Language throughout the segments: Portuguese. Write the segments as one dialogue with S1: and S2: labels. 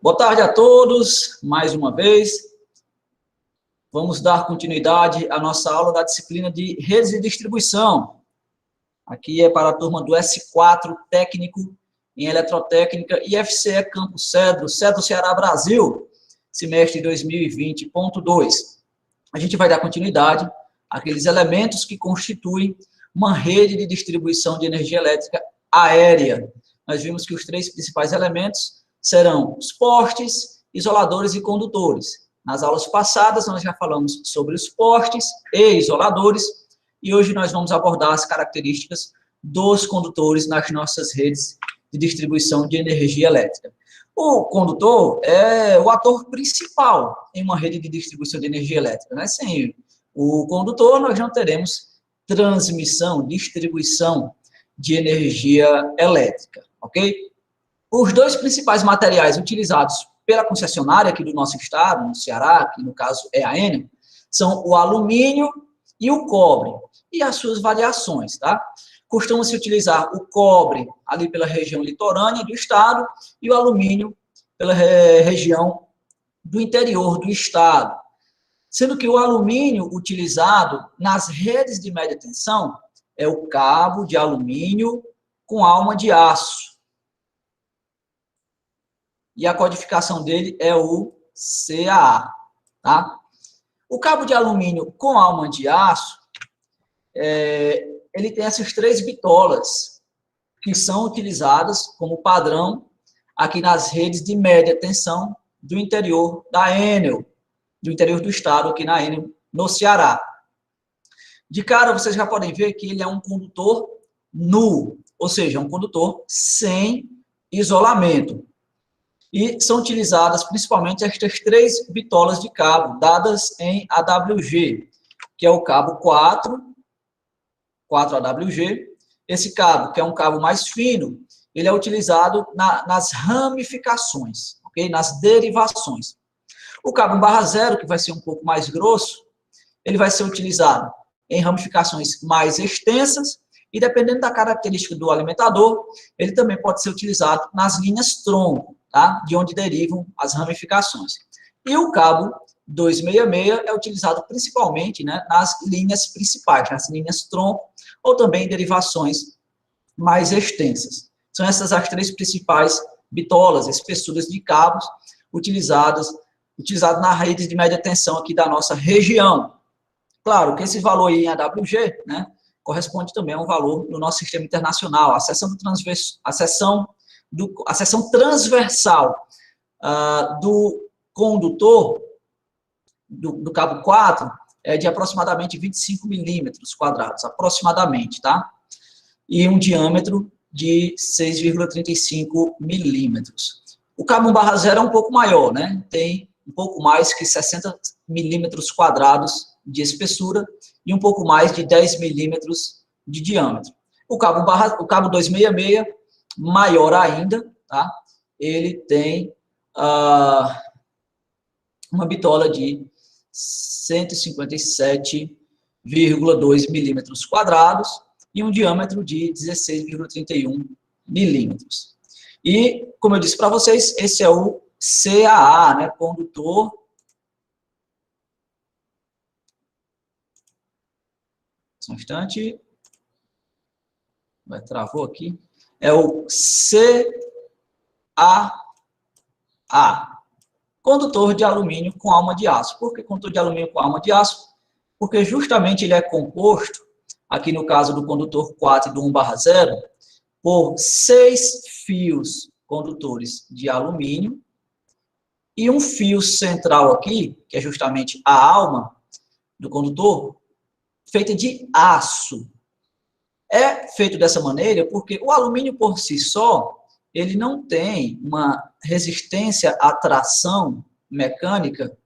S1: Boa tarde a todos, mais uma vez. Vamos dar continuidade à nossa aula da disciplina de redes de distribuição. Aqui é para a turma do S4 Técnico em Eletrotécnica e FCE Campo Cedro, Cedro Ceará, Brasil, semestre 2020.2. A gente vai dar continuidade àqueles elementos que constituem uma rede de distribuição de energia elétrica aérea. Nós vimos que os três principais elementos serão os postes, isoladores e condutores. Nas aulas passadas, nós já falamos sobre os postes e isoladores, e hoje nós vamos abordar as características dos condutores nas nossas redes de distribuição de energia elétrica. O condutor é o ator principal em uma rede de distribuição de energia elétrica, né? Sem o condutor, nós não teremos transmissão, distribuição de energia elétrica, ok? Os dois principais materiais utilizados pela concessionária aqui do nosso estado, no Ceará, que no caso é a Enel, são o alumínio e o cobre, e as suas variações, tá? Costuma-se utilizar o cobre ali pela região litorânea do estado e o alumínio pela região do interior do estado. Sendo que o alumínio utilizado nas redes de média tensão é o cabo de alumínio com alma de aço. E a codificação dele é o CAA, tá? O cabo de alumínio com alma de aço, ele tem essas três bitolas, que são utilizadas como padrão aqui nas redes de média tensão do interior da Enel, do interior do estado, aqui na Enel, no Ceará. De cara, vocês já podem ver que ele é um condutor nu, ou seja, um condutor sem isolamento. E são utilizadas principalmente estas três bitolas de cabo, dadas em AWG, que é o cabo 4 AWG. Esse cabo, que é um cabo mais fino, ele é utilizado nas ramificações, ok? Nas derivações. O cabo 1/0, que vai ser um pouco mais grosso, ele vai ser utilizado em ramificações mais extensas e, dependendo da característica do alimentador, ele também pode ser utilizado nas linhas tronco, tá? De onde derivam as ramificações. E o cabo 266 é utilizado principalmente, né, nas linhas principais, nas linhas tronco, ou também em derivações mais extensas. São essas as três principais bitolas, espessuras de cabos utilizadas na rede de média tensão aqui da nossa região. Claro que esse valor aí em AWG, né, corresponde também a um valor no nosso sistema internacional. A seção transversal do condutor, do cabo 4, é de aproximadamente 25 milímetros quadrados, aproximadamente, tá? E um diâmetro de 6,35 milímetros. O cabo 1/0 é um pouco maior, né? Tem um pouco mais que 60 milímetros quadrados de espessura e um pouco mais de 10 milímetros de diâmetro. O cabo 266, maior ainda, tá? Ele tem uma bitola de 157,2 milímetros quadrados e um diâmetro de 16,31 milímetros. E, como eu disse para vocês, esse é o CAA, né, condutor só um instante, travou aqui, é o CAA, condutor de alumínio com alma de aço. Por que condutor de alumínio com alma de aço? Porque justamente ele é composto, aqui no caso do condutor 4 e do 1/0, por 6 fios condutores de alumínio e um fio central aqui, que é justamente a alma do condutor, feita de aço. É feito dessa maneira porque o alumínio por si só, ele não tem uma resistência à tração mecânica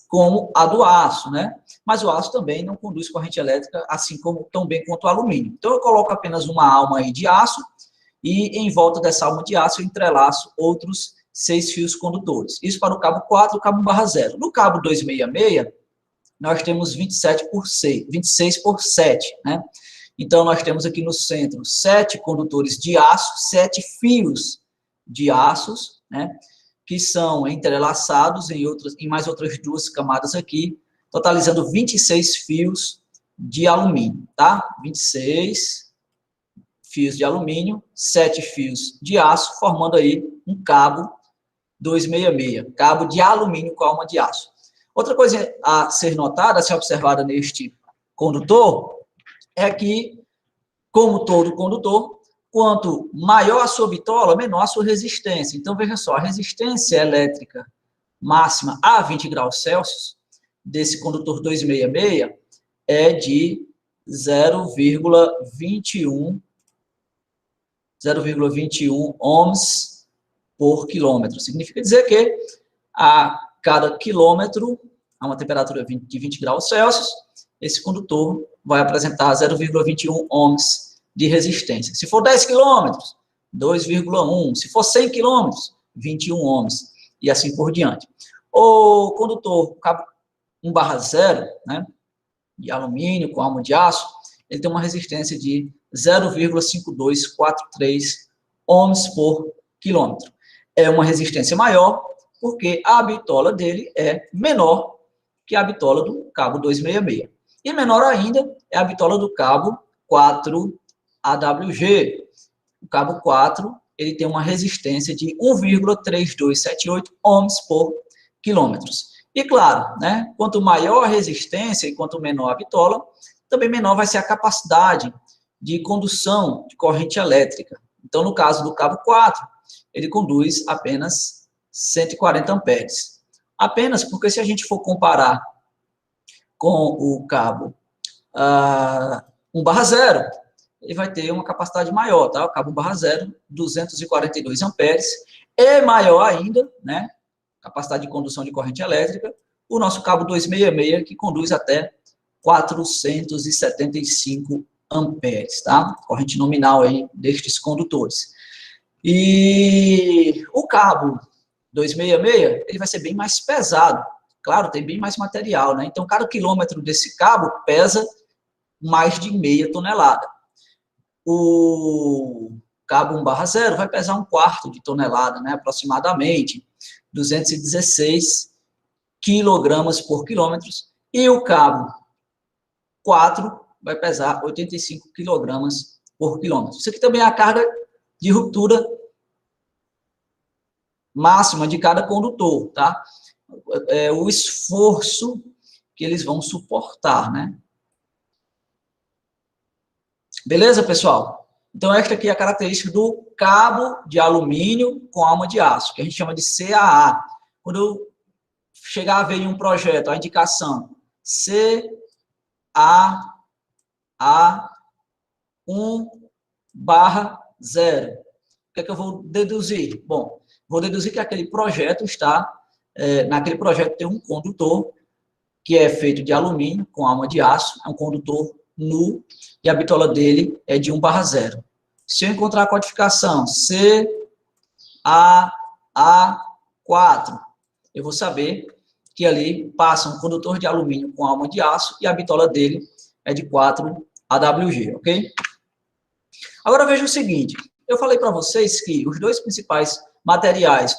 S1: como a do aço, né? Mas o aço também não conduz corrente elétrica assim como tão bem quanto o alumínio. Então eu coloco apenas uma alma aí de aço e em volta dessa alma de aço eu entrelaço outros 6 fios condutores. Isso para o cabo 4 e o cabo 1/0. No cabo 266, nós temos 26 por 7, né? Então, nós temos aqui no centro 7 condutores de aço, 7 fios de aços, né, que são entrelaçados em mais outras 2 camadas aqui, totalizando 26 fios de alumínio, tá? 26 fios de alumínio, 7 fios de aço, formando aí um cabo 266, cabo de alumínio com alma de aço. Outra coisa a ser notada, a ser observada neste condutor, é que, como todo condutor, quanto maior a sua bitola, menor a sua resistência. Então, veja só, a resistência elétrica máxima a 20 graus Celsius desse condutor 266 é de 0,21 ohms por quilômetro. Significa dizer que a cada quilômetro, a uma temperatura de 20 graus Celsius, esse condutor vai apresentar 0,21 ohms de resistência. Se for 10 quilômetros, 2,1. Se for 100 quilômetros, 21 ohms. E assim por diante. O condutor cabo 1/0, né, de alumínio com alma de aço, ele tem uma resistência de 0,5243 ohms por quilômetro. É uma resistência maior, porque a bitola dele é menor que a bitola do cabo 266. E menor ainda é a bitola do cabo 4AWG. O cabo 4, ele tem uma resistência de 1,3278 ohms por quilômetros. E claro, né, quanto maior a resistência e quanto menor a bitola, também menor vai ser a capacidade de condução de corrente elétrica. Então, no caso do cabo 4, ele conduz apenas 140 amperes. Apenas porque se a gente for comparar com o cabo 1/0, ele vai ter uma capacidade maior, tá? O cabo 1/0, 242 amperes, e maior ainda, né, capacidade de condução de corrente elétrica, o nosso cabo 266, que conduz até 475 amperes, tá? Corrente nominal aí destes condutores. E o cabo 266, ele vai ser bem mais pesado. Claro, tem bem mais material, né? Então, cada quilômetro desse cabo pesa mais de meia tonelada. O cabo 1/0 vai pesar 1/4 de tonelada, né? Aproximadamente 216 quilogramas por quilômetro. E o cabo 4 vai pesar 85 quilogramas por quilômetro. Isso aqui também é a carga de ruptura máxima de cada condutor, tá? É o esforço que eles vão suportar, né? Beleza, pessoal? Então, esta aqui é a característica do cabo de alumínio com alma de aço, que a gente chama de CAA. Quando eu chegar a ver em um projeto a indicação CAA 1/0, o que é que eu vou deduzir? Bom, vou deduzir que aquele projeto está, naquele projeto tem um condutor que é feito de alumínio com alma de aço, é um condutor nu, e a bitola dele é de 1/0. Se eu encontrar a codificação CAA4, eu vou saber que ali passa um condutor de alumínio com alma de aço e a bitola dele é de 4AWG, ok? Agora veja o seguinte, eu falei para vocês que os 2 principais materiais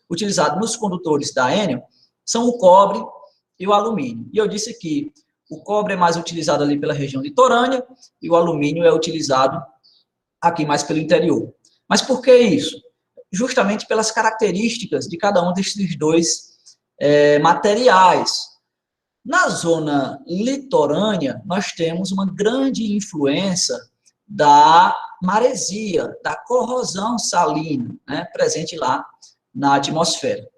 S1: utilizados nos condutores da Enel são o cobre e o alumínio. E eu disse que o cobre é mais utilizado ali pela região litorânea e o alumínio é utilizado aqui mais pelo interior. Mas por que isso? Justamente pelas características de cada um desses 2 materiais. Na zona litorânea, nós temos uma grande influência da maresia, da corrosão salina, né, presente lá na atmosfera.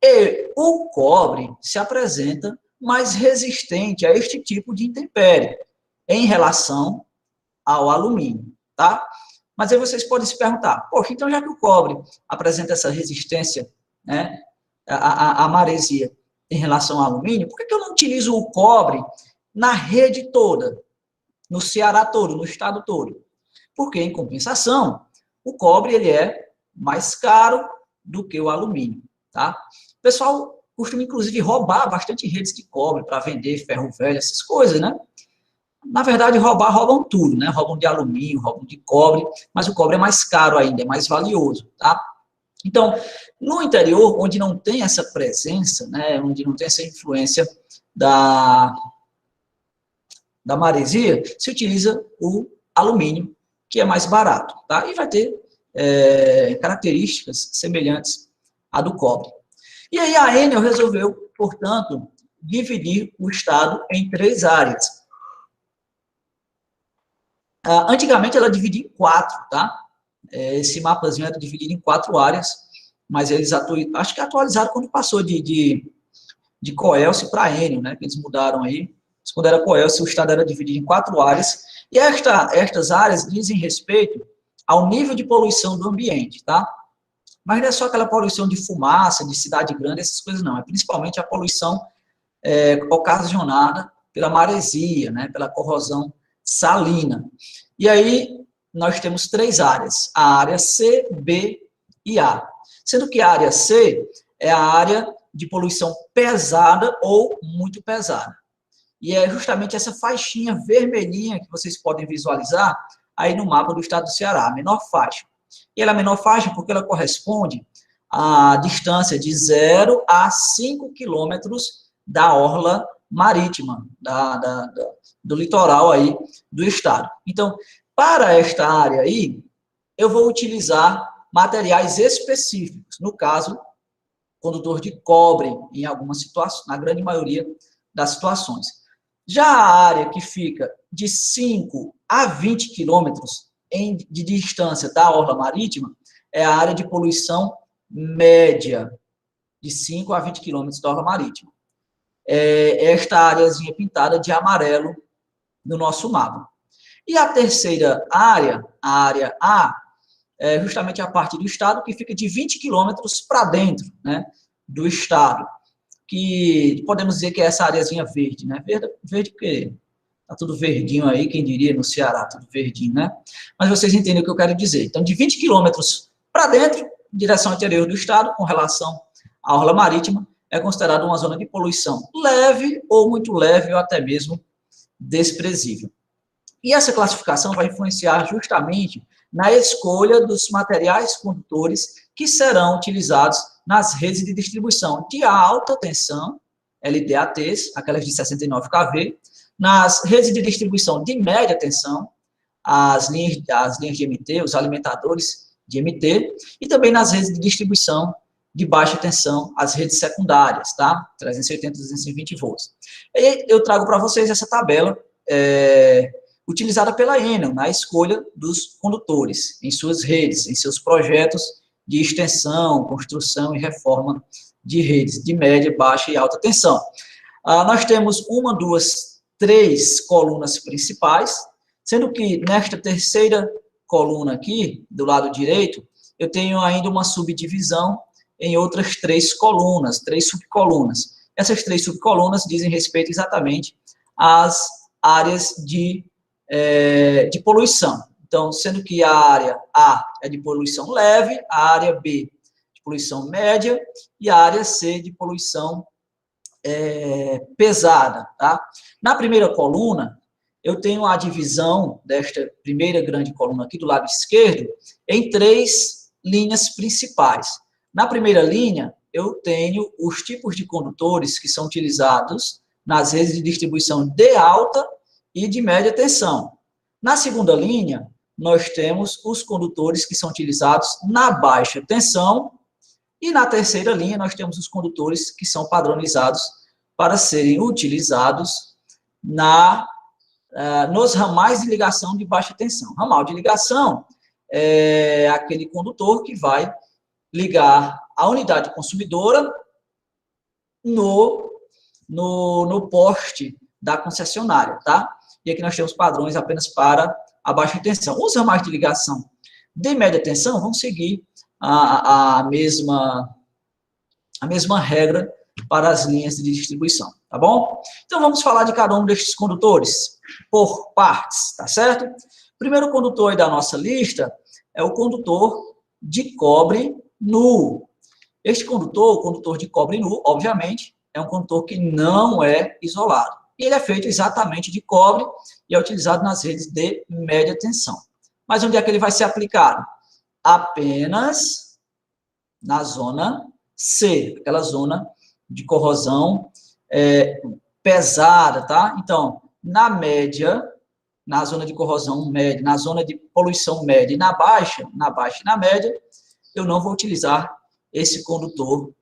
S1: E o cobre se apresenta mais resistente a este tipo de intempérie em relação ao alumínio, tá? Mas aí vocês podem se perguntar, poxa, então já que o cobre apresenta essa resistência, né, a maresia em relação ao alumínio, por que eu não utilizo o cobre na rede toda, no Ceará todo, no estado todo? Porque, em compensação, o cobre ele é mais caro do que o alumínio, tá? O pessoal costuma, inclusive, roubar bastante redes de cobre para vender ferro velho, essas coisas, né? Na verdade, roubam tudo, né? Roubam de alumínio, roubam de cobre, mas o cobre é mais caro ainda, é mais valioso, tá? Então, no interior, onde não tem essa presença, né, onde não tem essa influência da maresia, se utiliza o alumínio, que é mais barato, tá? E vai ter características semelhantes à do cobre. E aí a Enel resolveu, portanto, dividir o estado em 3 áreas. Antigamente ela dividia em 4, tá? Esse mapazinho era dividido em 4 áreas, mas eles acho que atualizaram quando passou de Coelce para Enel, né? Eles mudaram aí. Quando era Coelce, o estado era dividido em 4 áreas. E estas áreas dizem respeito ao nível de poluição do ambiente, tá? Mas não é só aquela poluição de fumaça, de cidade grande, essas coisas não. É principalmente a poluição ocasionada pela maresia, né? Pela corrosão salina. E aí nós temos 3 áreas, a área C, B e A. Sendo que a área C é a área de poluição pesada ou muito pesada. E é justamente essa faixinha vermelhinha que vocês podem visualizar aí no mapa do estado do Ceará, a menor faixa. E ela é a menor faixa porque ela corresponde à distância de 0 a 5 quilômetros da orla marítima, do litoral aí do estado. Então, para esta área aí, eu vou utilizar materiais específicos, no caso, condutor de cobre, em algumas situações, na grande maioria das situações. Já a área que fica de 5 a 20 quilômetros de distância da orla marítima é a área de poluição média, de 5 a 20 quilômetros da orla marítima. Esta áreazinha pintada de amarelo no nosso mapa. E a terceira área, a área A, é justamente a parte do estado que fica de 20 quilômetros para dentro, né, do estado, que podemos dizer que é essa areazinha verde, né, verde porque tá tudo verdinho aí, quem diria no Ceará, tudo verdinho, né, mas vocês entendem o que eu quero dizer. Então, de 20 quilômetros para dentro, em direção ao interior do estado, com relação à orla marítima, é considerada uma zona de poluição leve ou muito leve ou até mesmo desprezível. E essa classificação vai influenciar justamente na escolha dos materiais condutores que serão utilizados nas redes de distribuição de alta tensão, LDATs, aquelas de 69 kV, nas redes de distribuição de média tensão, as linhas de MT, os alimentadores de MT, e também nas redes de distribuição de baixa tensão, as redes secundárias, tá? 380, 220 volts. E eu trago para vocês essa tabela utilizada pela Enel na escolha dos condutores em suas redes, em seus projetos de extensão, construção e reforma de redes de média, baixa e alta tensão. Nós temos 1, 2, 3 colunas principais, sendo que nesta terceira coluna aqui, do lado direito, eu tenho ainda uma subdivisão em outras 3 colunas, 3 subcolunas. Essas 3 subcolunas dizem respeito exatamente às áreas de poluição. Então, sendo que a área A é de poluição leve, a área B de poluição média e a área C de poluição pesada, tá? Na primeira coluna, eu tenho a divisão desta primeira grande coluna aqui do lado esquerdo em 3 linhas principais. Na primeira linha, eu tenho os tipos de condutores que são utilizados nas redes de distribuição de alta e de média tensão. Na segunda linha, nós temos os condutores que são utilizados na baixa tensão e na terceira linha nós temos os condutores que são padronizados para serem utilizados nos ramais de ligação de baixa tensão. Ramal de ligação é aquele condutor que vai ligar a unidade consumidora no poste da concessionária, tá? E aqui nós temos padrões apenas para a baixa tensão. Os ramais de ligação de média tensão vão seguir a mesma regra para as linhas de distribuição, tá bom? Então, vamos falar de cada um destes condutores por partes, tá certo? O primeiro condutor aí da nossa lista é o condutor de cobre nu. Este condutor, o condutor de cobre nu, obviamente, é um condutor que não é isolado. E ele é feito exatamente de cobre e é utilizado nas redes de média tensão. Mas onde é que ele vai ser aplicado? Apenas na zona C, aquela zona de corrosão pesada, tá? Então, na média, na zona de corrosão média, na zona de poluição média e na baixa e na média, eu não vou utilizar esse condutor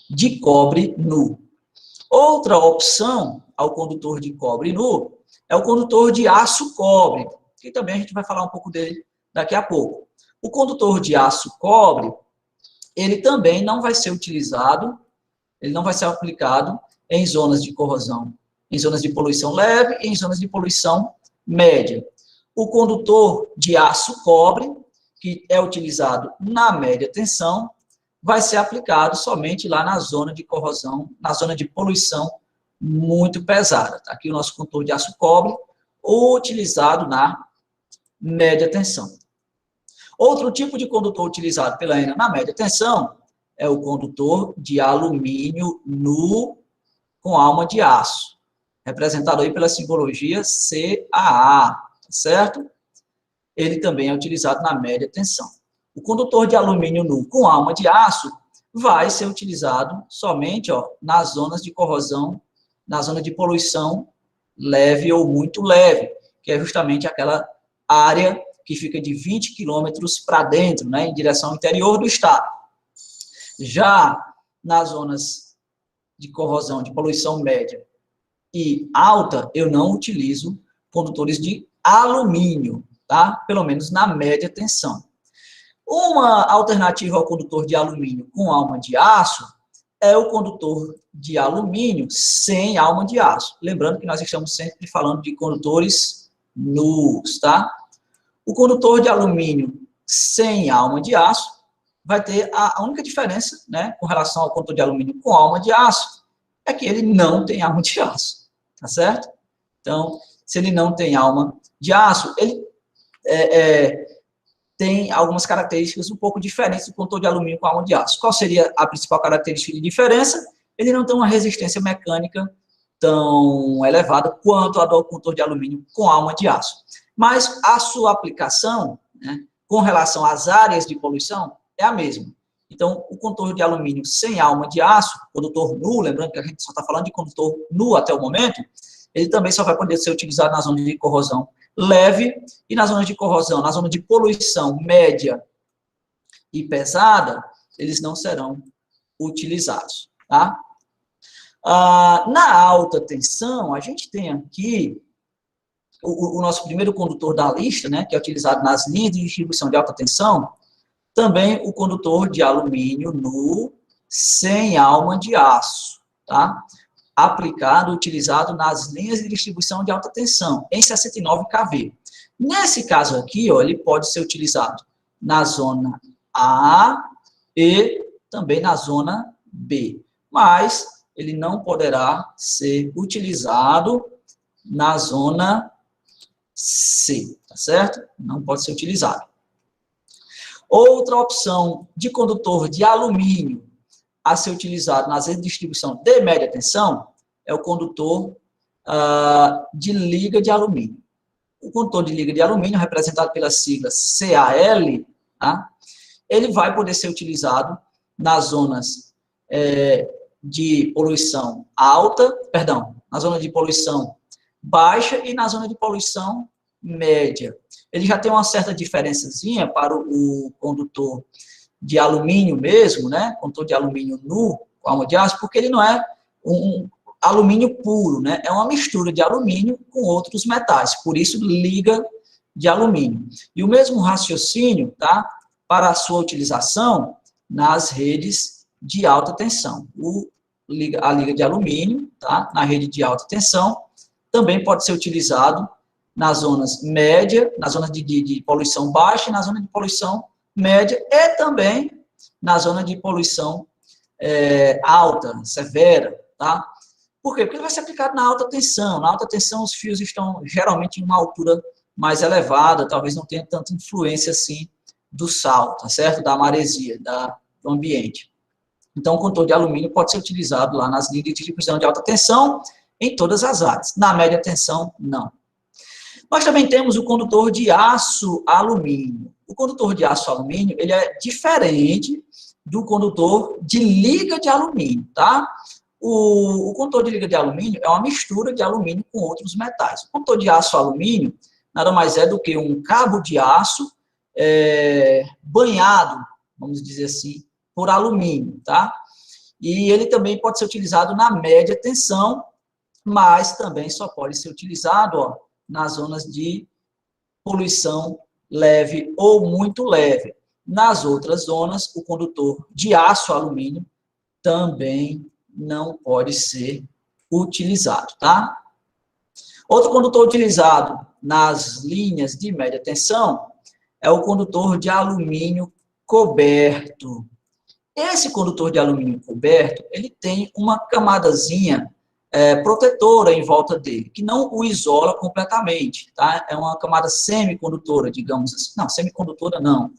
S1: de cobre nu. Outra opção ao condutor de cobre nu é o condutor de aço cobre, que também a gente vai falar um pouco dele daqui a pouco. O condutor de aço cobre, ele também não vai ser utilizado, ele não vai ser aplicado em zonas de corrosão, em zonas de poluição leve e em zonas de poluição média. O condutor de aço cobre, que é utilizado na média tensão, vai ser aplicado somente lá na zona de corrosão, na zona de poluição muito pesada. Tá aqui o nosso condutor de aço cobre, utilizado na média tensão. Outro tipo de condutor utilizado pela ENA na média tensão é o condutor de alumínio nu com alma de aço, representado aí pela simbologia CAA, certo? Ele também é utilizado na média tensão. O condutor de alumínio nu com alma de aço vai ser utilizado somente nas zonas de corrosão, na zona de poluição leve ou muito leve, que é justamente aquela área que fica de 20 quilômetros para dentro, né, em direção ao interior do estado. Já nas zonas de corrosão, de poluição média e alta, eu não utilizo condutores de alumínio, tá? Pelo menos na média tensão. Uma alternativa ao condutor de alumínio com alma de aço é o condutor de alumínio sem alma de aço. Lembrando que nós estamos sempre falando de condutores nus, tá? O condutor de alumínio sem alma de aço vai ter a única diferença, né, com relação ao condutor de alumínio com alma de aço, é que ele não tem alma de aço, tá certo? Então, se ele não tem alma de aço, ele tem algumas características um pouco diferentes do condutor de alumínio com alma de aço. Qual seria a principal característica de diferença? Ele não tem uma resistência mecânica tão elevada quanto a do condutor de alumínio com alma de aço. Mas a sua aplicação, né, com relação às áreas de poluição, é a mesma. Então, o condutor de alumínio sem alma de aço, condutor nu, lembrando que a gente só está falando de condutor nu até o momento, ele também só vai poder ser utilizado na zona de corrosão leve e na zona de corrosão, na zona de poluição média e pesada, eles não serão utilizados, tá? Na alta tensão, a gente tem aqui o nosso primeiro condutor da lista, né, que é utilizado nas linhas de distribuição de alta tensão, também o condutor de alumínio nu sem alma de aço, tá? Aplicado, utilizado nas linhas de distribuição de alta tensão, em 69 kV. Nesse caso aqui, ele pode ser utilizado na zona A e também na zona B, mas ele não poderá ser utilizado na zona C, tá certo? Não pode ser utilizado. Outra opção de condutor de alumínio a ser utilizado nas redes de distribuição de média tensão é o condutor de liga de alumínio. O condutor de liga de alumínio, representado pela sigla CAL, tá? Ele vai poder ser utilizado nas zonas de poluição na zona de poluição baixa e na zona de poluição média. Ele já tem uma certa diferençazinha para o condutor de alumínio mesmo, né? Condutor de alumínio nu, com alma de aço, porque ele não é um alumínio puro, né? É uma mistura de alumínio com outros metais, por isso liga de alumínio. E o mesmo raciocínio, tá? Para a sua utilização nas redes de alta tensão. A liga de alumínio, tá? Na rede de alta tensão, também pode ser utilizado nas zonas média, na zona de poluição baixa e na zona de poluição média e também na zona de poluição alta, severa, tá? Por quê? Porque ele vai ser aplicado na alta tensão. Na alta tensão, os fios estão geralmente em uma altura mais elevada, talvez não tenha tanta influência assim do sal, tá certo? Da maresia, do ambiente. Então, o condutor de alumínio pode ser utilizado lá nas linhas de distribuição de alta tensão em todas as áreas. Na média tensão, não. Nós também temos o condutor de aço alumínio. O condutor de aço alumínio, ele é diferente do condutor de liga de alumínio, tá? O condutor de liga de alumínio é uma mistura de alumínio com outros metais. O condutor de aço alumínio nada mais é do que um cabo de aço banhado, vamos dizer assim, por alumínio, tá? E ele também pode ser utilizado na média tensão, mas também só pode ser utilizado, ó, nas zonas de poluição leve ou muito leve. Nas outras zonas, o condutor de aço alumínio também não pode ser utilizado, tá? Outro condutor utilizado nas linhas de média tensão é o condutor de alumínio coberto. Esse condutor de alumínio coberto, ele tem uma camadazinha protetora em volta dele, que não o isola completamente, tá? É uma camada semicondutora, digamos assim. Não, semicondutora não.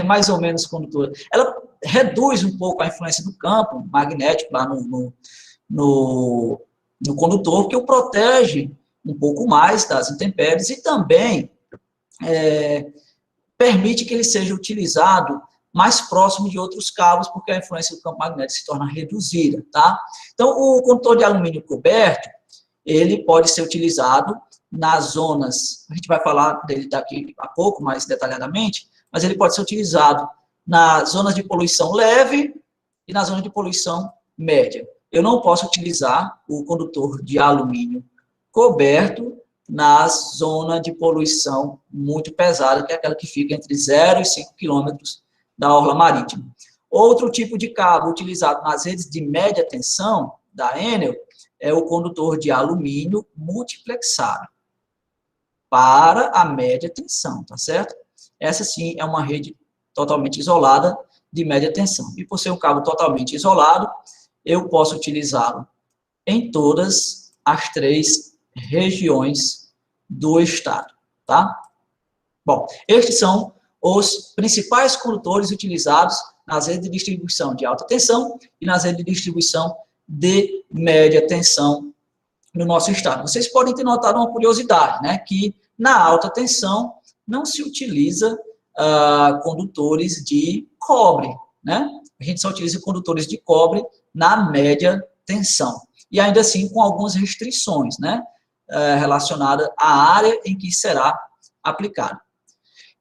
S1: Mais ou menos condutora. Ela reduz um pouco a influência do campo magnético lá no condutor, que o protege um pouco mais das intempéries e também permite que ele seja utilizado mais próximo de outros cabos, porque a influência do campo magnético se torna reduzida, tá? Então, o condutor de alumínio coberto, ele pode ser utilizado nas zonas, a gente vai falar dele daqui a pouco, mais detalhadamente, mas ele pode ser utilizado nas zonas de poluição leve e na zona de poluição média. Eu não posso utilizar o condutor de alumínio coberto na zona de poluição muito pesada, que é aquela que fica entre 0 e 5 quilômetros da orla marítima. Outro tipo de cabo utilizado nas redes de média tensão da Enel é o condutor de alumínio multiplexado para a média tensão, tá certo? Essa sim é uma rede totalmente isolada de média tensão. E por ser um cabo totalmente isolado, eu posso utilizá-lo em todas as 3 regiões do estado, tá? Bom, estes são os principais condutores utilizados nas redes de distribuição de alta tensão e nas redes de distribuição de média tensão no nosso estado. Vocês podem ter notado uma curiosidade, né, que na alta tensão não se utiliza condutores de cobre, né? A gente só utiliza condutores de cobre na média tensão. E ainda assim com algumas restrições, né, relacionadas à área em que será aplicado.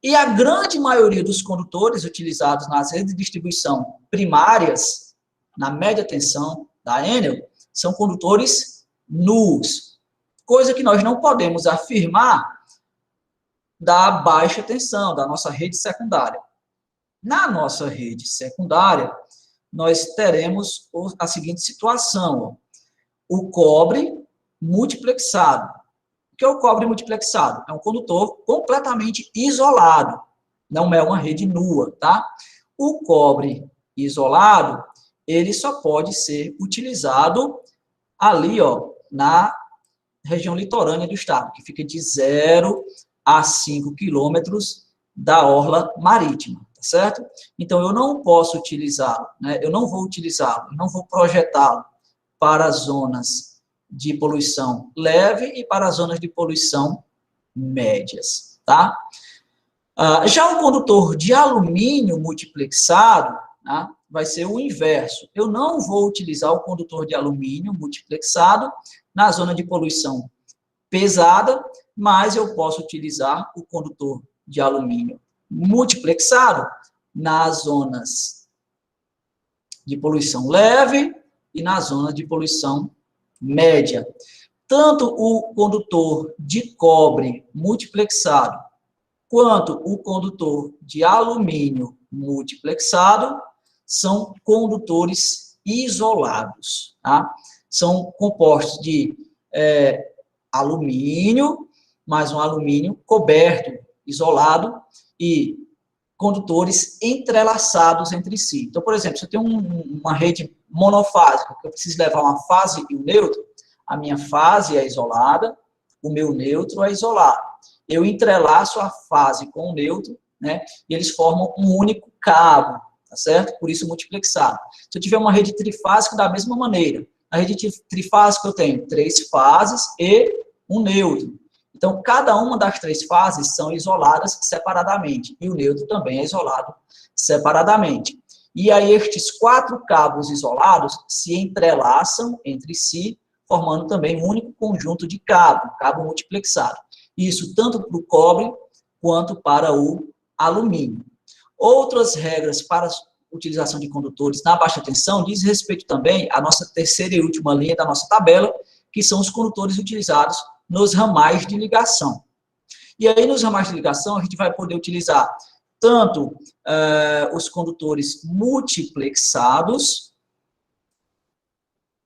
S1: E a grande maioria dos condutores utilizados nas redes de distribuição primárias, na média tensão da Enel, são condutores nus, coisa que nós não podemos afirmar da baixa tensão, da nossa rede secundária. Na nossa rede secundária, nós teremos a seguinte situação, ó, o cobre multiplexado. O que é o cobre multiplexado? É um condutor completamente isolado, não é uma rede nua, tá? O cobre isolado, ele só pode ser utilizado ali, ó, na região litorânea do estado, que fica de 0 a 5 quilômetros da orla marítima, tá certo? Então, eu não posso utilizá-lo, né? Eu não vou utilizá-lo, não vou projetá-lo para zonas de poluição leve e para zonas de poluição médias, tá? Já o condutor de alumínio multiplexado, tá, vai ser o inverso. Eu não vou utilizar o condutor de alumínio multiplexado na zona de poluição pesada, mas eu posso utilizar o condutor de alumínio multiplexado nas zonas de poluição leve e na zona de poluição média. Tanto o condutor de cobre multiplexado quanto o condutor de alumínio multiplexado são condutores isolados, tá? São compostos de alumínio, mais um alumínio coberto, isolado, e condutores entrelaçados entre si. Então, por exemplo, se eu tenho uma rede monofásica, que eu preciso levar uma fase e um neutro, a minha fase é isolada, o meu neutro é isolado. Eu entrelaço a fase com o neutro, né, e eles formam um único cabo, tá certo? Por isso multiplexado. Se eu tiver uma rede trifásica, da mesma maneira. Na rede trifásica eu tenho 3 fases e um neutro. Então, cada uma das três fases são isoladas separadamente, e o neutro também é isolado separadamente. E aí, estes 4 cabos isolados se entrelaçam entre si, formando também um único conjunto de cabo multiplexado. Isso tanto para o cobre quanto para o alumínio. Outras regras para a utilização de condutores na baixa tensão diz respeito também à nossa terceira e última linha da nossa tabela, que são os condutores utilizados nos ramais de ligação. E aí, nos ramais de ligação, a gente vai poder utilizar tanto os condutores multiplexados.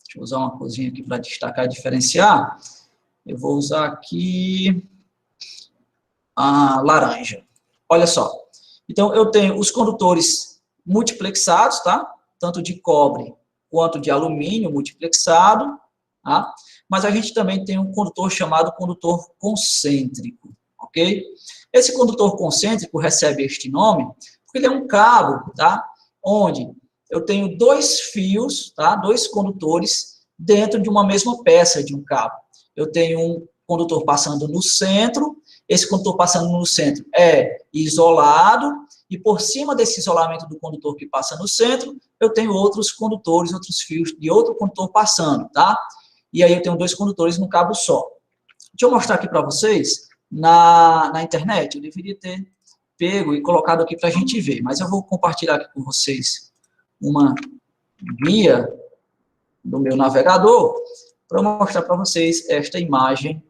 S1: Deixa eu usar uma coisinha aqui para destacar e diferenciar. Eu vou usar aqui a laranja. Olha só. Então, eu tenho os condutores multiplexados, tá? Tanto de cobre quanto de alumínio multiplexado, tá? Mas a gente também tem um condutor chamado condutor concêntrico, ok? Esse condutor concêntrico recebe este nome porque ele é um cabo, tá? Onde eu tenho 2 fios, tá? 2 condutores dentro de uma mesma peça de um cabo. Eu tenho um condutor passando no centro, esse condutor passando no centro é isolado, e por cima desse isolamento do condutor que passa no centro, eu tenho outros condutores, outros fios de outro condutor passando, tá? E aí eu tenho 2 condutores num cabo só. Deixa eu mostrar aqui para vocês, na internet, eu deveria ter pego e colocado aqui para a gente ver, mas eu vou compartilhar aqui com vocês uma guia do meu navegador para mostrar para vocês esta imagem.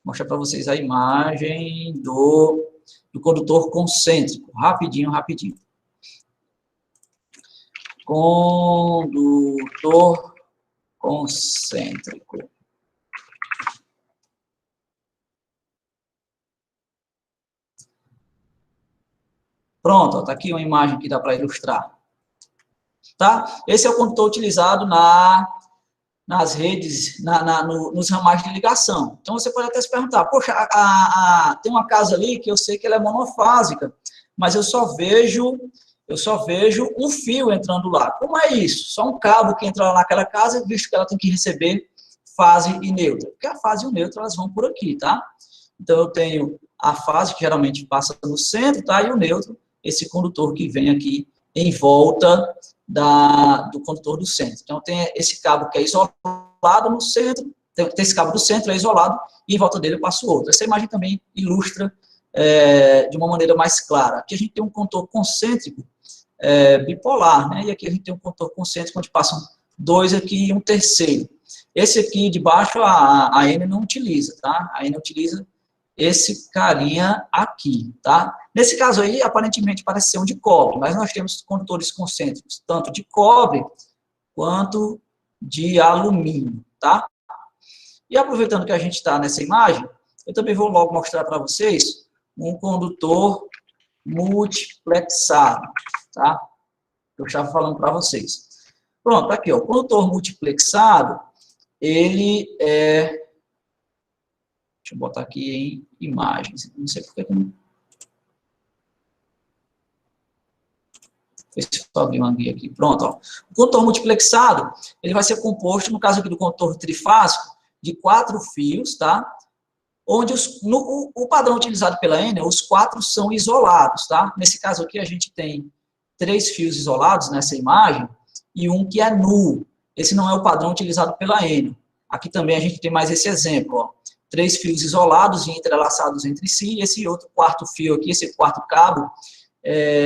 S1: Mostrar para vocês a imagem do condutor concêntrico. Rapidinho. Condutor concêntrico. Pronto, está aqui uma imagem que dá para ilustrar. Tá? Esse é o condutor utilizado nas redes, nos ramais de ligação. Então, você pode até se perguntar, poxa, tem uma casa ali que eu sei que ela é monofásica, mas eu só vejo um fio entrando lá. Como é isso? Só um cabo que entra lá naquela casa, visto que ela tem que receber fase e neutro. Porque a fase e o neutro, elas vão por aqui, tá? Então, eu tenho a fase, que geralmente passa no centro, tá? E o neutro, esse condutor que vem aqui em volta do condutor do centro. Então, tem esse cabo que é isolado no centro, tem esse cabo do centro, é isolado, e em volta dele eu passo outro. Essa imagem também ilustra de uma maneira mais clara. Aqui a gente tem um condutor concêntrico bipolar, né? E aqui a gente tem um condutor concêntrico onde passam 2 aqui e um terceiro. Esse aqui de baixo a N não utiliza, tá? A N utiliza esse carinha aqui, tá? Nesse caso aí, aparentemente parece ser um de cobre, mas nós temos condutores concêntricos, tanto de cobre quanto de alumínio, tá? E aproveitando que a gente está nessa imagem, eu também vou logo mostrar para vocês um condutor multiplexado, tá? Eu estava falando para vocês. Pronto, aqui, ó, o condutor multiplexado, ele é... Deixa eu botar aqui em imagens. Não sei porque não... Deixa eu abrir uma guia aqui. Pronto, ó. O condutor multiplexado, ele vai ser composto, no caso aqui do condutor trifásico, de 4 fios, tá? Onde o padrão utilizado pela Enel, os 4 são isolados, tá? Nesse caso aqui, a gente tem 3 fios isolados nessa imagem e um que é nu. Esse não é o padrão utilizado pela Enel. Aqui também a gente tem mais esse exemplo, ó. 3 fios isolados e entrelaçados entre si, e esse outro 4º fio aqui, esse 4º cabo,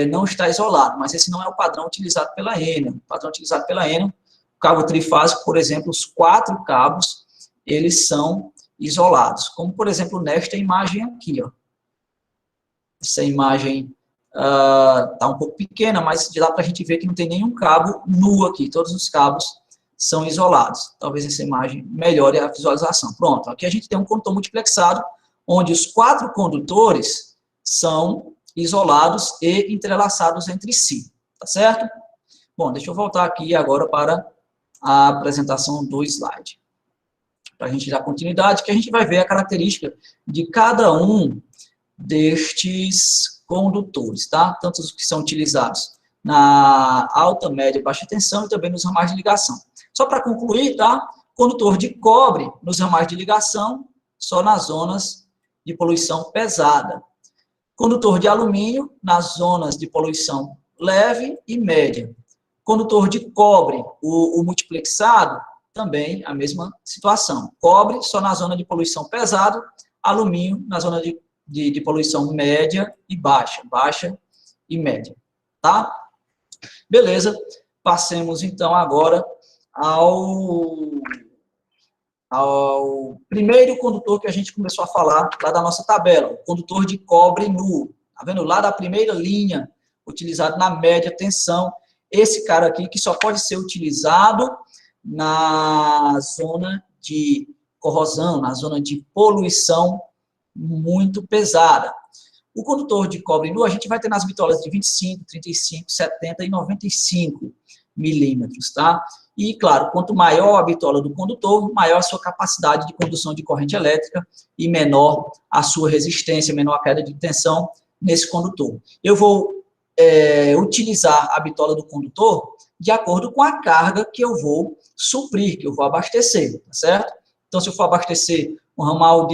S1: não está isolado, mas esse não é o padrão utilizado pela Enel. O padrão utilizado pela Enel, o cabo trifásico, por exemplo, os 4 cabos, eles são isolados, como, por exemplo, nesta imagem aqui, ó. Essa imagem está um pouco pequena, mas dá para a gente ver que não tem nenhum cabo nu aqui, todos os cabos são isolados. Talvez essa imagem melhore a visualização. Pronto, aqui a gente tem um condutor multiplexado, onde os 4 condutores são isolados e entrelaçados entre si, tá certo? Bom, deixa eu voltar aqui agora para a apresentação do slide. Para a gente dar continuidade, que a gente vai ver a característica de cada um destes condutores, tá? Tanto os que são utilizados na alta, média e baixa tensão e também nos ramais de ligação. Só para concluir, tá? Condutor de cobre nos ramais de ligação, só nas zonas de poluição pesada. Condutor de alumínio nas zonas de poluição leve e média. Condutor de cobre, o multiplexado, também a mesma situação. Cobre só na zona de poluição pesada, alumínio na zona de poluição média e baixa, baixa e média, tá? Beleza, passemos então agora ao primeiro condutor que a gente começou a falar lá da nossa tabela, o condutor de cobre nu. Tá vendo? Lá da primeira linha, utilizado na média tensão, esse cara aqui que só pode ser utilizado na zona de corrosão, na zona de poluição muito pesada. O condutor de cobre nu, a gente vai ter nas bitolas de 25, 35, 70 e 95 milímetros, tá? E, claro, quanto maior a bitola do condutor, maior a sua capacidade de condução de corrente elétrica e menor a sua resistência, menor a queda de tensão nesse condutor. Eu vou utilizar a bitola do condutor de acordo com a carga que eu vou suprir, que eu vou abastecer, tá certo? Então, se eu for abastecer um ramal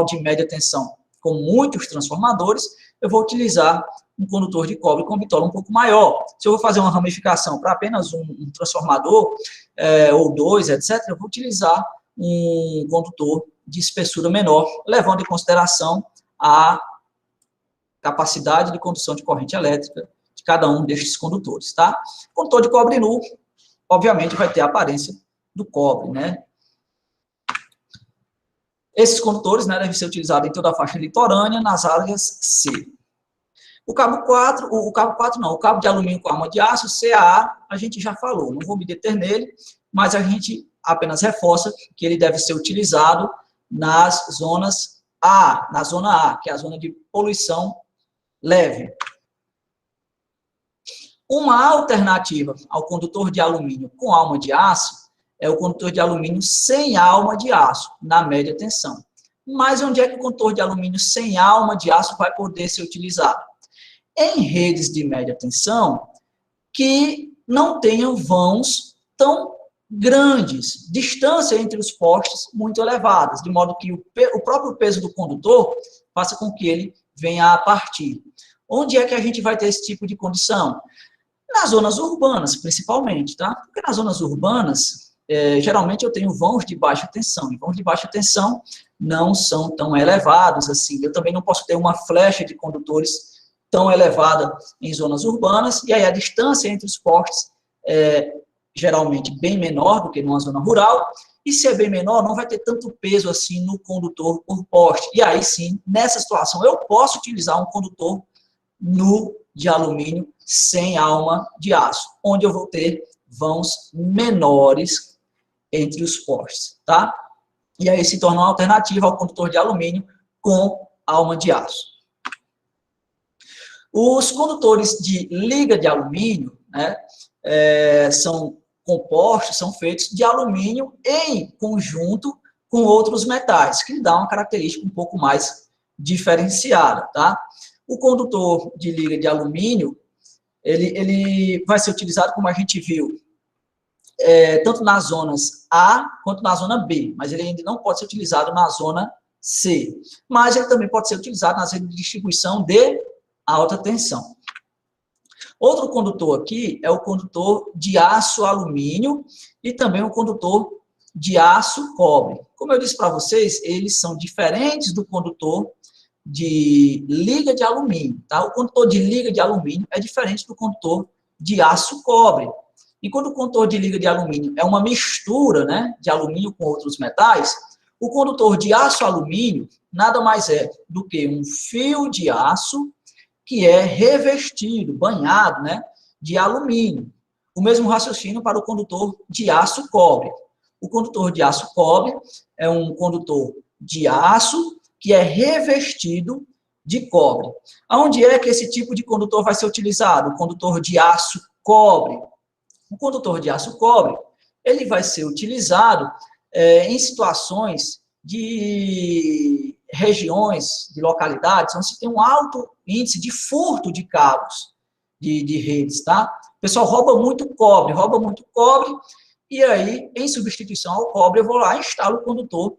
S1: de média tensão com muitos transformadores, eu vou utilizar um condutor de cobre com bitola um pouco maior. Se eu vou fazer uma ramificação para apenas um transformador, ou dois, etc., eu vou utilizar um condutor de espessura menor, levando em consideração a capacidade de condução de corrente elétrica de cada um destes condutores, tá? Condutor de cobre nu, obviamente, vai ter a aparência do cobre, né? Esses condutores, né, devem ser utilizados em toda a faixa litorânea, nas áreas C. O cabo 4 não, o cabo de alumínio com arma de aço, CAA, a gente já falou, não vou me deter nele, mas a gente apenas reforça que ele deve ser utilizado nas zonas A, na zona A, que é a zona de poluição leve. Uma alternativa ao condutor de alumínio com alma de aço é o condutor de alumínio sem alma de aço, na média tensão. Mas onde é que o condutor de alumínio sem alma de aço vai poder ser utilizado? Em redes de média tensão que não tenham vãos tão grandes, distância entre os postes muito elevadas, de modo que o próprio peso do condutor faça com que ele venha a partir. Onde é que a gente vai ter esse tipo de condição? Nas zonas urbanas, principalmente, tá? Porque nas zonas urbanas, geralmente eu tenho vãos de baixa tensão, e vãos de baixa tensão não são tão elevados assim. Eu também não posso ter uma flecha de condutores tão elevada em zonas urbanas, e aí a distância entre os postes é geralmente bem menor do que numa zona rural, e se é bem menor, não vai ter tanto peso assim no condutor por poste. E aí sim, nessa situação, eu posso utilizar um condutor nu de alumínio sem alma de aço, onde eu vou ter vãos menores entre os postes, tá? E aí se torna uma alternativa ao condutor de alumínio com alma de aço. Os condutores de liga de alumínio, né, são compostos, são feitos de alumínio em conjunto com outros metais, que dá uma característica um pouco mais diferenciada, tá? O condutor de liga de alumínio, ele vai ser utilizado, como a gente viu, tanto nas zonas A quanto na zona B, mas ele ainda não pode ser utilizado na zona C. Mas ele também pode ser utilizado nas redes de distribuição de alta tensão. Outro condutor aqui é o condutor de aço-alumínio e também o condutor de aço-cobre. Como eu disse para vocês, eles são diferentes do condutor de liga de alumínio, tá? O condutor de liga de alumínio é diferente do condutor de aço-cobre. Enquanto o condutor de liga de alumínio é uma mistura, né, de alumínio com outros metais, o condutor de aço-alumínio nada mais é do que um fio de aço que é revestido, banhado, né, de alumínio. O mesmo raciocínio para o condutor de aço-cobre. O condutor de aço-cobre é um condutor de aço que é revestido de cobre. Aonde é que esse tipo de condutor vai ser utilizado? O condutor de aço-cobre. O condutor de aço-cobre, ele vai ser utilizado em situações de regiões, de localidades, onde se tem um alto índice de furto de cabos de redes, tá? O pessoal rouba muito cobre, e aí, em substituição ao cobre, eu vou lá e instalo o condutor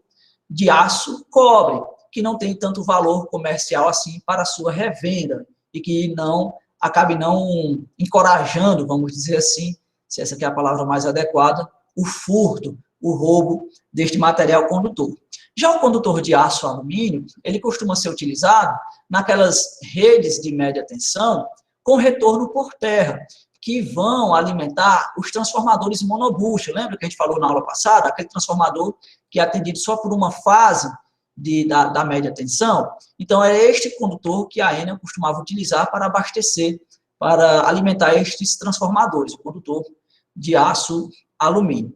S1: de aço cobre, que não tem tanto valor comercial assim para a sua revenda, e que não acabe não encorajando, vamos dizer assim, se essa aqui é a palavra mais adequada, o furto, o roubo deste material condutor. Já o condutor de aço alumínio, ele costuma ser utilizado naquelas redes de média tensão com retorno por terra, que vão alimentar os transformadores monobucho. Lembra que a gente falou na aula passada? Aquele transformador que é atendido só por uma fase da média tensão. Então, é este condutor que a Enel costumava utilizar para abastecer, para alimentar estes transformadores, o condutor de aço alumínio.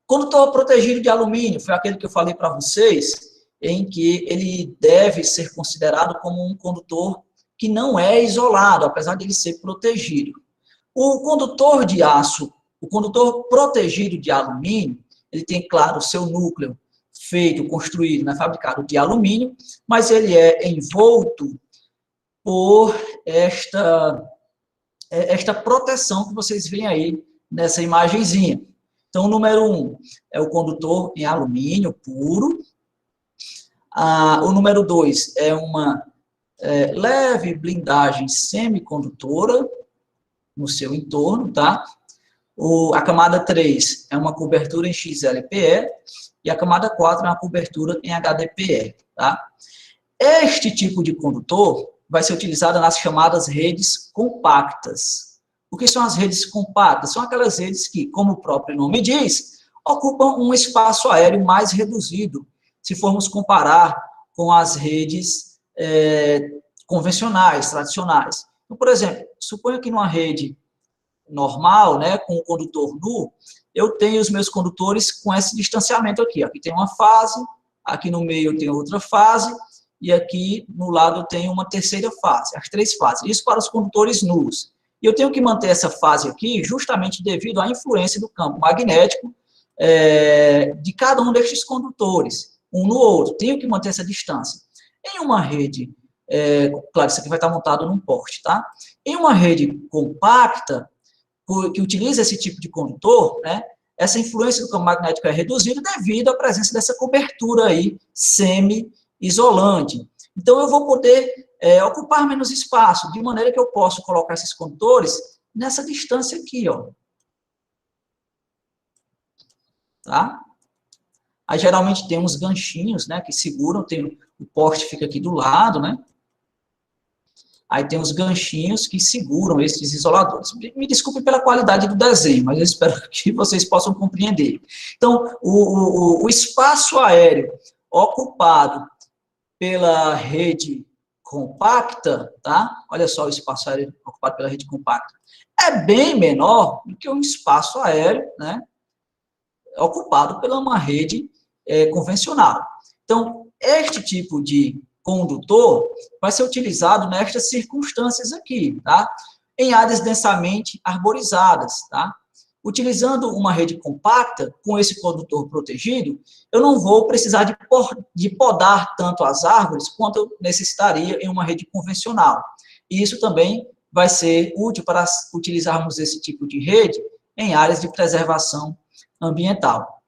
S1: Condutor protegido de alumínio foi aquele que eu falei para vocês, em que ele deve ser considerado como um condutor que não é isolado, apesar de ele ser protegido. O condutor de aço, o condutor protegido de alumínio, ele tem, claro, o seu núcleo feito, construído, né, fabricado de alumínio, mas ele é envolto por esta proteção que vocês veem aí nessa imagenzinha. Então, o número 1 é o condutor em alumínio puro. O número 2 é uma leve blindagem semicondutora no seu entorno, tá? A camada 3 é uma cobertura em XLPE e a camada 4 é uma cobertura em HDPE, tá? Este tipo de condutor vai ser utilizado nas chamadas redes compactas. O que são as redes compactas? São aquelas redes que, como o próprio nome diz, ocupam um espaço aéreo mais reduzido, se formos comparar com as redes convencionais, tradicionais. Então, por exemplo, suponha que numa rede normal, né, com o condutor nu, eu tenho os meus condutores com esse distanciamento aqui. Aqui tem uma fase, aqui no meio eu tenho outra fase, e aqui no lado eu tenho uma terceira fase, as 3 fases. Isso para os condutores nus. E eu tenho que manter essa fase aqui justamente devido à influência do campo magnético de cada um destes condutores, um no outro. Tenho que manter essa distância. Em uma rede, claro, isso aqui vai estar montado num porte, tá? Em uma rede compacta, que utiliza esse tipo de condutor, né, essa influência do campo magnético é reduzida devido à presença dessa cobertura aí semi-isolante. Então, eu vou poder ocupar menos espaço, de maneira que eu posso colocar esses condutores nessa distância aqui, ó. Tá? Aí, geralmente, tem uns ganchinhos, né, que seguram, o poste fica aqui do lado, né? Aí tem os ganchinhos que seguram esses isoladores. Me desculpe pela qualidade do desenho, mas eu espero que vocês possam compreender. Então, o espaço aéreo ocupado pela rede compacta, tá? Olha só o espaço aéreo ocupado pela rede compacta. É bem menor do que o espaço aéreo, né, ocupado pela uma rede convencional. Então, este tipo de condutor vai ser utilizado nestas circunstâncias aqui, tá? Em áreas densamente arborizadas, tá? Utilizando uma rede compacta, com esse condutor protegido, eu não vou precisar de podar tanto as árvores quanto eu necessitaria em uma rede convencional. E isso também vai ser útil para utilizarmos esse tipo de rede em áreas de preservação ambiental.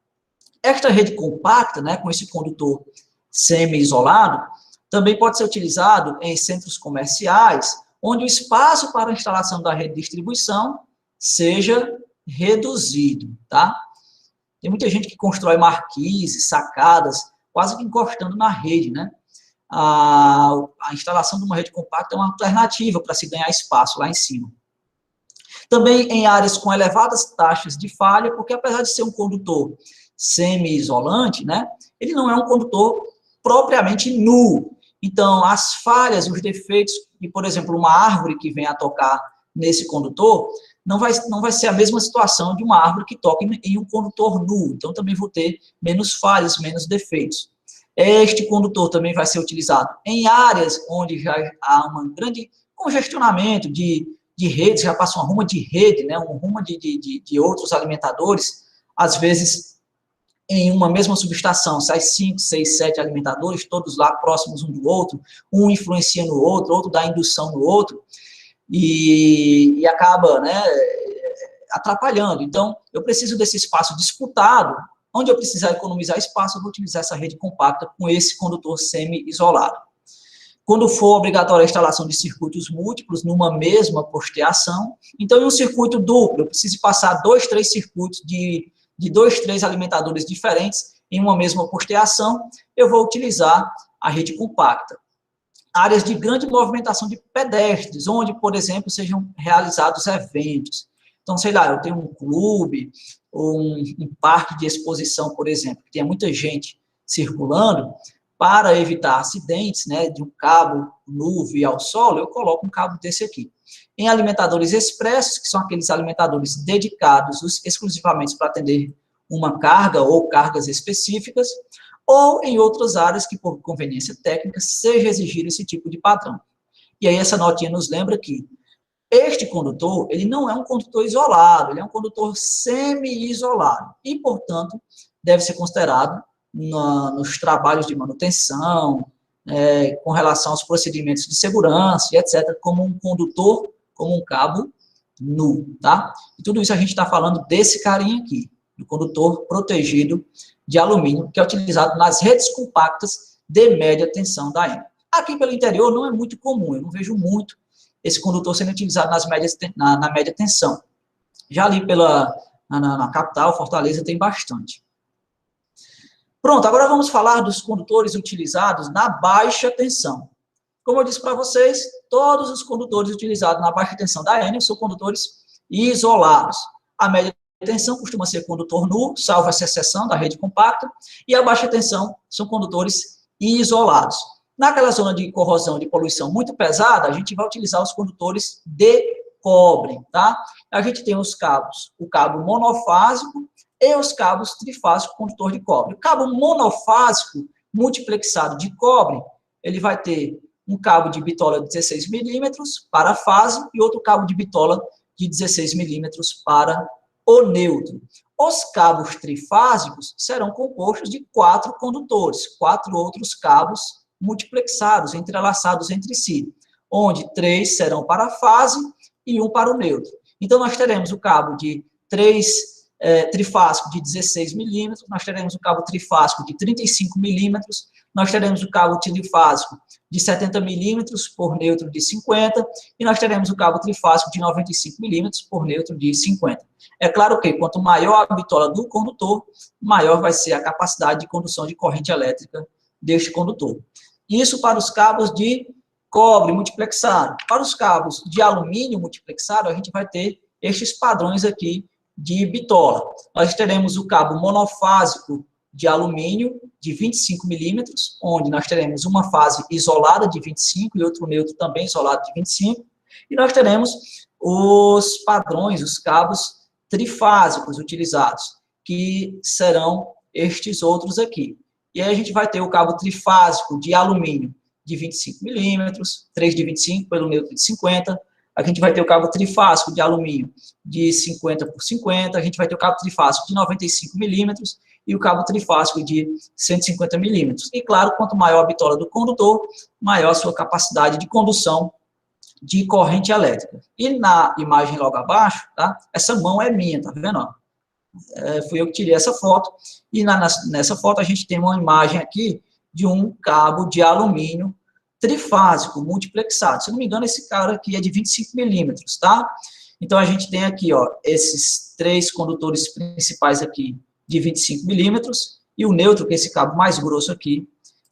S1: Esta rede compacta, né, com esse condutor semi-isolado, também pode ser utilizado em centros comerciais, onde o espaço para a instalação da rede de distribuição seja reduzido, tá? Tem muita gente que constrói marquises, sacadas, quase que encostando na rede, né? A instalação de uma rede compacta é uma alternativa para se ganhar espaço lá em cima. Também em áreas com elevadas taxas de falha, porque apesar de ser um condutor semi-isolante, né, ele não é um condutor propriamente nu. Então, as falhas, os defeitos, e, por exemplo, uma árvore que vem a tocar nesse condutor, não vai ser a mesma situação de uma árvore que toca em um condutor nu. Então, também vou ter menos falhas, menos defeitos. Este condutor também vai ser utilizado em áreas onde já há um grande congestionamento de redes, já passa uma ruma de rede, né, uma ruma de outros alimentadores, às vezes em uma mesma subestação, sai 5, 6, 7 alimentadores, todos lá próximos um do outro, um influencia no outro dá indução no outro, e acaba, né, atrapalhando. Então, eu preciso desse espaço disputado. Onde eu precisar economizar espaço, eu vou utilizar essa rede compacta com esse condutor semi-isolado. Quando for obrigatória a instalação de circuitos múltiplos numa mesma posteação, então, em um circuito duplo, eu preciso passar 2, 3 circuitos de 2, 3 alimentadores diferentes em uma mesma posteação, eu vou utilizar a rede compacta. Áreas de grande movimentação de pedestres, onde, por exemplo, sejam realizados eventos. Então, sei lá, eu tenho um clube, ou um parque de exposição, por exemplo, que tenha muita gente circulando, para evitar acidentes, né, de um cabo nu vir ao solo, eu coloco um cabo desse aqui. Em alimentadores expressos, que são aqueles alimentadores dedicados exclusivamente para atender uma carga ou cargas específicas, ou em outras áreas que, por conveniência técnica, seja exigido esse tipo de padrão. E aí essa notinha nos lembra que este condutor, ele não é um condutor isolado, ele é um condutor semi-isolado, e, portanto, deve ser considerado nos trabalhos de manutenção, com relação aos procedimentos de segurança, e etc., como um condutor, como um cabo nu, tá? E tudo isso a gente está falando desse carinha aqui, do condutor protegido de alumínio, que é utilizado nas redes compactas de média tensão da ENA. Aqui pelo interior não é muito comum, eu não vejo muito esse condutor sendo utilizado na média tensão. Já ali na capital, Fortaleza, tem bastante. Pronto, agora vamos falar dos condutores utilizados na baixa tensão. Como eu disse para vocês, todos os condutores utilizados na baixa tensão da ENA são condutores isolados. A média tensão costuma ser condutor nu, salvo essa exceção da rede compacta, e a baixa tensão são condutores isolados. Naquela zona de corrosão, de poluição muito pesada, a gente vai utilizar os condutores de cobre, tá? A gente tem os cabos, o cabo monofásico e os cabos trifásicos condutor de cobre. O cabo monofásico multiplexado de cobre, ele vai ter um cabo de bitola de 16 milímetros para a fase e outro cabo de bitola de 16 milímetros para o neutro. Os cabos trifásicos serão compostos de 4 condutores, 4 outros cabos multiplexados, entrelaçados entre si, onde 3 serão para a fase e 1 para o neutro. Então, nós teremos o cabo de trifásico de 16 milímetros, nós teremos o cabo trifásico de 35 milímetros, nós teremos o cabo trifásico de 70 milímetros por neutro de 50, e nós teremos o cabo trifásico de 95 milímetros por neutro de 50. É claro que, quanto maior a bitola do condutor, maior vai ser a capacidade de condução de corrente elétrica deste condutor. Isso para os cabos de cobre multiplexado. Para os cabos de alumínio multiplexado, a gente vai ter estes padrões aqui de bitola. Nós teremos o cabo monofásico de alumínio de 25 milímetros, onde nós teremos uma fase isolada de 25 e outro neutro também isolado de 25, e nós teremos os padrões, os cabos trifásicos utilizados, que serão estes outros aqui. E aí a gente vai ter o cabo trifásico de alumínio de 25 milímetros, 3 de 25 pelo neutro de 50, a gente vai ter o cabo trifásico de alumínio de 50 por 50, a gente vai ter o cabo trifásico de 95 milímetros e o cabo trifásico de 150 milímetros. E claro, quanto maior a bitola do condutor, maior a sua capacidade de condução de corrente elétrica. E na imagem logo abaixo, tá? Essa mão é minha, tá vendo? Fui eu que tirei essa foto, e nessa foto a gente tem uma imagem aqui de um cabo de alumínio trifásico, multiplexado. Se não me engano, esse cara aqui é de 25 milímetros, tá? Então, a gente tem aqui, ó, esses 3 condutores principais aqui de 25 milímetros, e o neutro, que é esse cabo mais grosso aqui,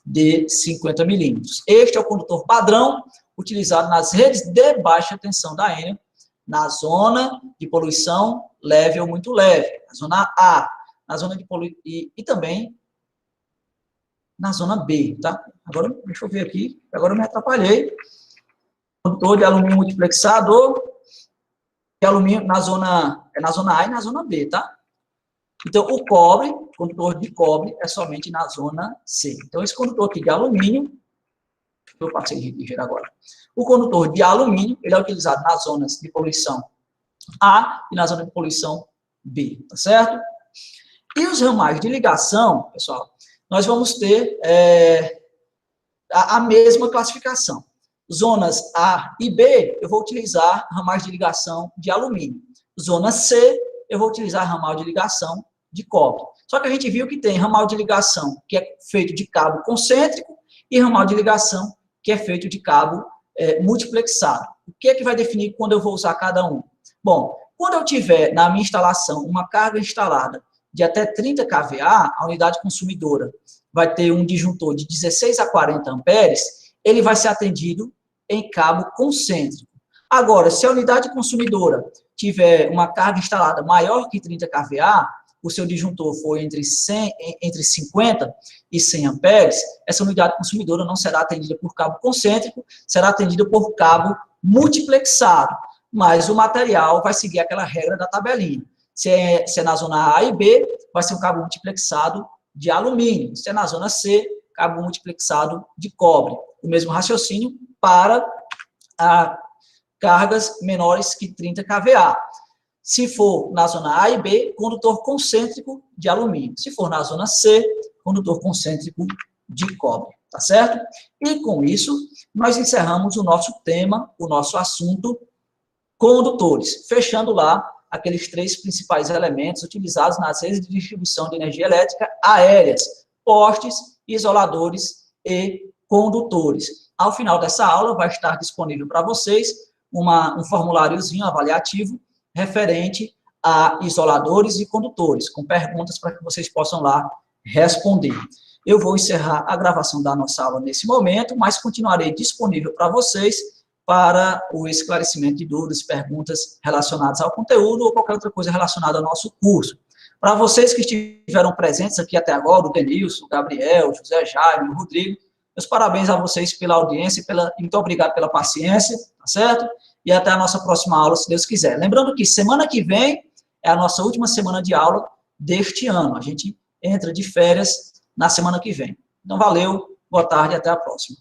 S1: de 50 milímetros. Este é o condutor padrão, utilizado nas redes de baixa tensão da ENA, na zona de poluição leve ou muito leve, na zona A, na zona de poluição, e também na zona B, tá? Agora, deixa eu ver aqui, agora eu me atrapalhei. Condutor de alumínio multiplexado, de alumínio na zona A e na zona B, tá? Então, o cobre, condutor de cobre, é somente na zona C. Então, esse condutor aqui de alumínio, eu passei de ligeiro agora. O condutor de alumínio, ele é utilizado nas zonas de poluição A e na zona de poluição B, tá certo? E os ramais de ligação, pessoal, nós vamos ter a mesma classificação. Zonas A e B, eu vou utilizar ramais de ligação de alumínio. zona C, eu vou utilizar ramal de ligação de cobre. Só que a gente viu que tem ramal de ligação que é feito de cabo concêntrico e ramal de ligação que é feito de cabo multiplexado. O que é que vai definir quando eu vou usar cada um? Bom, quando eu tiver na minha instalação uma carga instalada de até 30 kVA, a unidade consumidora vai ter um disjuntor de 16 a 40 amperes, ele vai ser atendido em cabo concêntrico. Agora, se a unidade consumidora tiver uma carga instalada maior que 30 kVA, o seu disjuntor for entre 50 e 100 amperes, essa unidade consumidora não será atendida por cabo concêntrico, será atendida por cabo multiplexado, mas o material vai seguir aquela regra da tabelinha. Se é na zona A e B, vai ser um cabo multiplexado de alumínio. Se é na zona C, cabo multiplexado de cobre. O mesmo raciocínio para cargas menores que 30 kVA. Se for na zona A e B, condutor concêntrico de alumínio. Se for na zona C, condutor concêntrico de cobre. Tá certo? E com isso, nós encerramos o nosso tema, o nosso assunto, condutores. Fechando lá aqueles 3 principais elementos utilizados nas redes de distribuição de energia elétrica aéreas: postes, isoladores e condutores. Ao final dessa aula, vai estar disponível para vocês um formuláriozinho avaliativo referente a isoladores e condutores, com perguntas para que vocês possam lá responder. Eu vou encerrar a gravação da nossa aula nesse momento, mas continuarei disponível para vocês para o esclarecimento de dúvidas, perguntas relacionadas ao conteúdo ou qualquer outra coisa relacionada ao nosso curso. Para vocês que estiveram presentes aqui até agora, o Denilson, o Gabriel, o José Jaime, o Rodrigo, meus parabéns a vocês pela audiência e muito obrigado pela paciência, tá certo? E até a nossa próxima aula, se Deus quiser. Lembrando que semana que vem é a nossa última semana de aula deste ano. A gente entra de férias na semana que vem. Então, valeu, boa tarde e até a próxima.